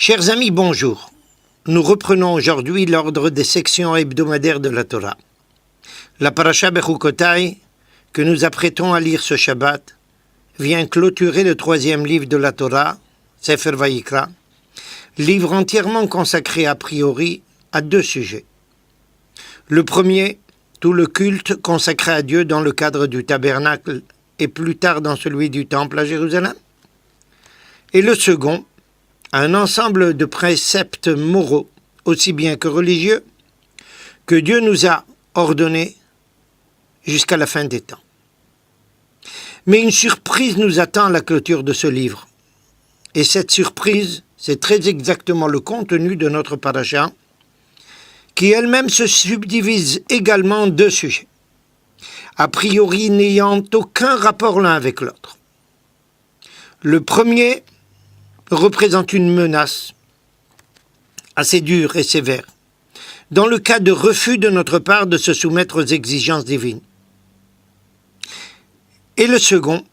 Chers amis, bonjour. Nous reprenons aujourd'hui l'ordre des sections hebdomadaires de la Torah. La paracha Bechukotai, que nous apprêtons à lire ce Shabbat, vient clôturer le troisième livre de la Torah, Sefer Vayikra, livre entièrement consacré a priori à deux sujets. Le premier, tout le culte consacré à Dieu dans le cadre du tabernacle et plus tard dans celui du temple à Jérusalem. Et le second, un ensemble de préceptes moraux, aussi bien que religieux, que Dieu nous a ordonnés jusqu'à la fin des temps. Mais une surprise nous attend à la clôture de ce livre. Et cette surprise, c'est très exactement le contenu de notre paracha, qui elle-même se subdivise également en deux sujets, a priori n'ayant aucun rapport l'un avec l'autre. Le premier représente une menace assez dure et sévère, dans le cas de refus de notre part de se soumettre aux exigences divines. Et le second,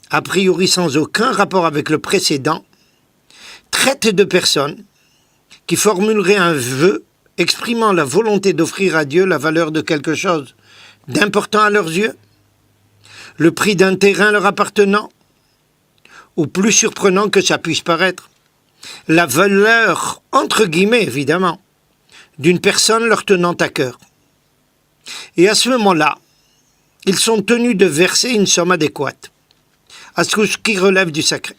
a priori sans aucun rapport avec le précédent, traite de personnes qui formuleraient un vœu exprimant la volonté d'offrir à Dieu la valeur de quelque chose d'important à leurs yeux, le prix d'un terrain leur appartenant, ou plus surprenant que ça puisse paraître, la valeur, entre guillemets évidemment, d'une personne leur tenant à cœur. Et à ce moment-là, ils sont tenus de verser une somme adéquate à ce qui relève du sacré.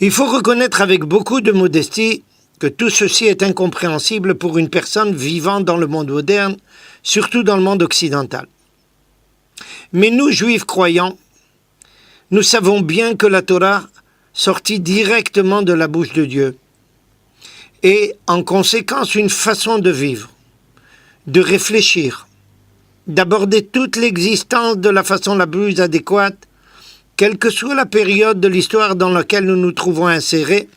Il faut reconnaître avec beaucoup de modestie que tout ceci est incompréhensible pour une personne vivant dans le monde moderne, surtout dans le monde occidental. Mais nous, juifs croyants, nous savons bien que la Torah sortit directement de la bouche de Dieu et, en conséquence, une façon de vivre, de réfléchir, d'aborder toute l'existence de la façon la plus adéquate, quelle que soit la période de l'histoire dans laquelle nous nous trouvons insérés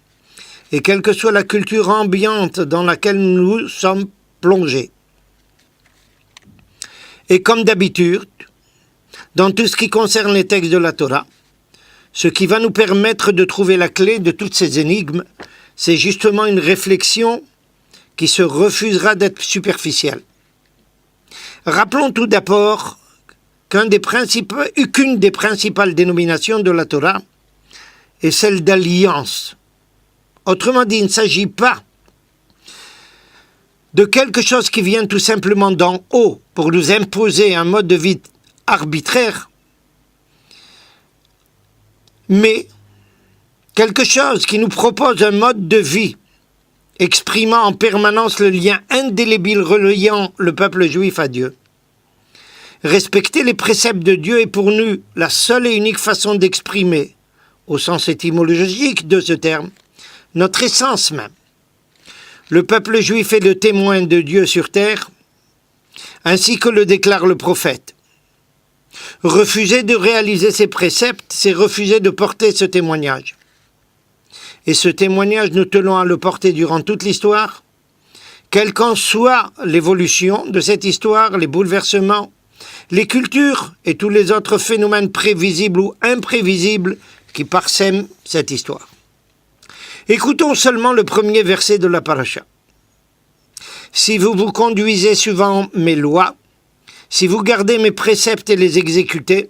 et quelle que soit la culture ambiante dans laquelle nous sommes plongés. Et comme d'habitude, dans tout ce qui concerne les textes de la Torah, ce qui va nous permettre de trouver la clé de toutes ces énigmes, c'est justement une réflexion qui se refusera d'être superficielle. Rappelons tout d'abord qu'une des principales dénominations de la Torah est celle d'alliance. Autrement dit, il ne s'agit pas de quelque chose qui vient tout simplement d'en haut pour nous imposer un mode de vie arbitraire, mais quelque chose qui nous propose un mode de vie exprimant en permanence le lien indélébile reliant le peuple juif à Dieu. Respecter les préceptes de Dieu est pour nous la seule et unique façon d'exprimer, au sens étymologique de ce terme, notre essence même. Le peuple juif est le témoin de Dieu sur terre, ainsi que le déclare le prophète. Refuser de réaliser ces préceptes, c'est refuser de porter ce témoignage. Et ce témoignage, nous tenons à le porter durant toute l'histoire, quelle qu'en soit l'évolution de cette histoire, les bouleversements, les cultures et tous les autres phénomènes prévisibles ou imprévisibles qui parsèment cette histoire. Écoutons seulement le premier verset de la paracha. « Si vous vous conduisez suivant mes lois, si vous gardez mes préceptes et les exécutez,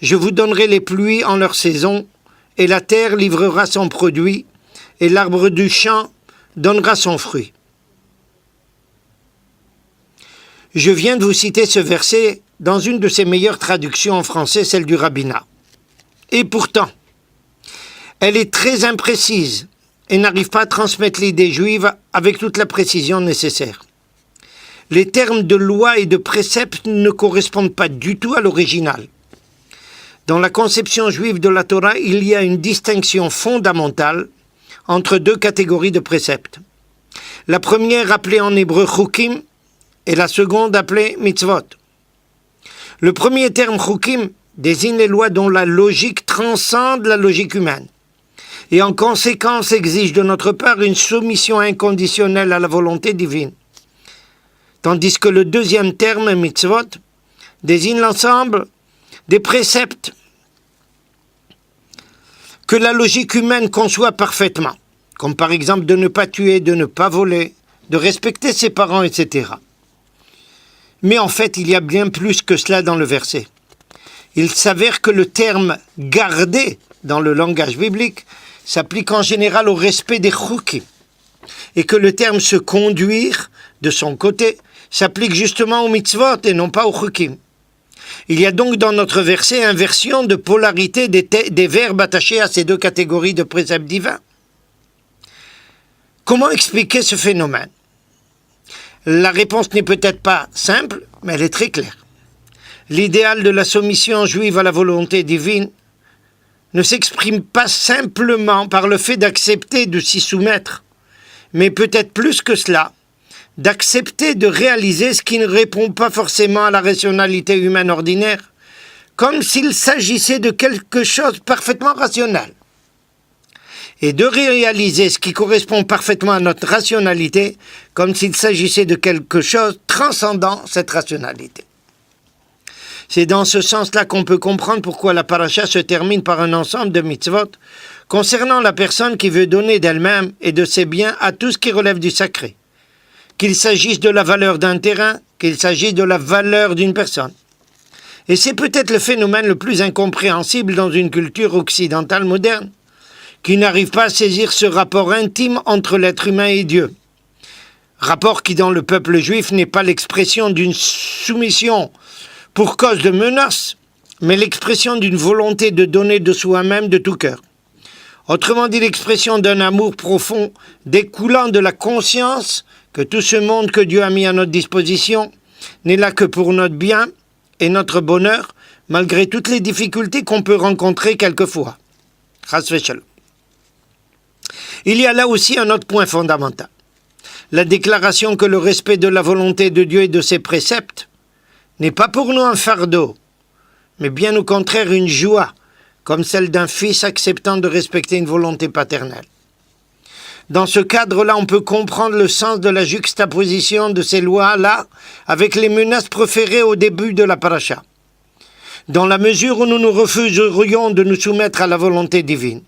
je vous donnerai les pluies en leur saison, et la terre livrera son produit, et l'arbre du champ donnera son fruit. » Je viens de vous citer ce verset dans une de ses meilleures traductions en français, celle du rabbinat. Et pourtant, elle est très imprécise et n'arrive pas à transmettre l'idée juive avec toute la précision nécessaire. Les termes de loi et de préceptes ne correspondent pas du tout à l'original. Dans la conception juive de la Torah, il y a une distinction fondamentale entre deux catégories de préceptes. La première appelée en hébreu chukim et la seconde appelée mitzvot. Le premier terme chukim désigne les lois dont la logique transcende la logique humaine et en conséquence exige de notre part une soumission inconditionnelle à la volonté divine. Tandis que le deuxième terme, mitzvot, désigne l'ensemble des préceptes que la logique humaine conçoit parfaitement comme par exemple de ne pas tuer, de ne pas voler, de respecter ses parents, etc. Mais en fait, il y a bien plus que cela dans le verset. Il s'avère que le terme « garder » dans le langage biblique s'applique en général au respect des chukim, et que le terme « se conduire » de son côté s'applique justement aux mitzvot et non pas aux chukim. Il y a donc dans notre verset inversion de polarité des verbes attachés à ces deux catégories de préceptes divins. Comment expliquer ce phénomène? La réponse n'est peut-être pas simple, mais elle est très claire. L'idéal de la soumission juive à la volonté divine ne s'exprime pas simplement par le fait d'accepter de s'y soumettre, mais peut-être plus que cela, d'accepter de réaliser ce qui ne répond pas forcément à la rationalité humaine ordinaire, comme s'il s'agissait de quelque chose de parfaitement rationnel. Et de réaliser ce qui correspond parfaitement à notre rationalité, comme s'il s'agissait de quelque chose transcendant cette rationalité. C'est dans ce sens-là qu'on peut comprendre pourquoi la paracha se termine par un ensemble de mitzvot concernant la personne qui veut donner d'elle-même et de ses biens à tout ce qui relève du sacré, qu'il s'agisse de la valeur d'un terrain, qu'il s'agisse de la valeur d'une personne. Et c'est peut-être le phénomène le plus incompréhensible dans une culture occidentale moderne, qui n'arrive pas à saisir ce rapport intime entre l'être humain et Dieu. Rapport qui, dans le peuple juif, n'est pas l'expression d'une soumission pour cause de menace, mais l'expression d'une volonté de donner de soi-même de tout cœur. Autrement dit, l'expression d'un amour profond découlant de la conscience que tout ce monde que Dieu a mis à notre disposition n'est là que pour notre bien et notre bonheur, malgré toutes les difficultés qu'on peut rencontrer quelquefois. Chas v'shalom. Il y a là aussi un autre point fondamental. La déclaration que le respect de la volonté de Dieu et de ses préceptes n'est pas pour nous un fardeau, mais bien au contraire une joie, comme celle d'un fils acceptant de respecter une volonté paternelle. Dans ce cadre-là, on peut comprendre le sens de la juxtaposition de ces lois-là avec les menaces proférées au début de la paracha. Dans la mesure où nous nous refuserions de nous soumettre à la volonté divine,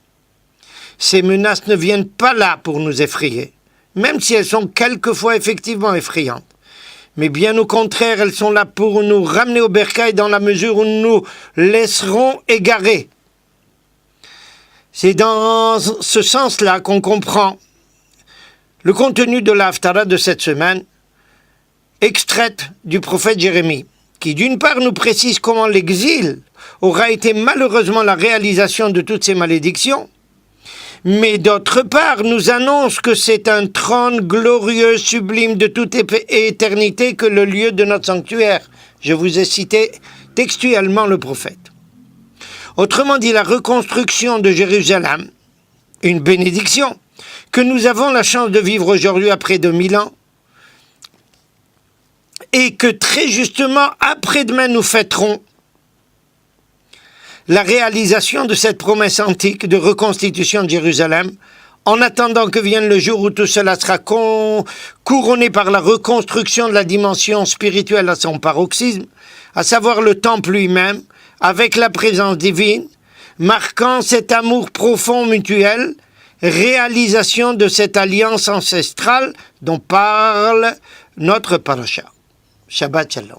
ces menaces ne viennent pas là pour nous effrayer, même si elles sont quelquefois effectivement effrayantes. Mais bien au contraire, elles sont là pour nous ramener au bercail dans la mesure où nous nous laisserons égarer. C'est dans ce sens-là qu'on comprend le contenu de la Haftara de cette semaine, extraite du prophète Jérémie, qui d'une part nous précise comment l'exil aura été malheureusement la réalisation de toutes ces malédictions, mais d'autre part nous annonce que c'est un trône glorieux, sublime de toute éternité que le lieu de notre sanctuaire. Je vous ai cité textuellement le prophète. Autrement dit, la reconstruction de Jérusalem, une bénédiction que nous avons la chance de vivre aujourd'hui après 2000 ans, et que très justement après-demain nous fêterons la réalisation de cette promesse antique de reconstitution de Jérusalem, en attendant que vienne le jour où tout cela sera couronné par la reconstruction de la dimension spirituelle à son paroxysme, à savoir le temple lui-même, avec la présence divine, marquant cet amour profond mutuel, réalisation de cette alliance ancestrale dont parle notre paracha. Shabbat Shalom.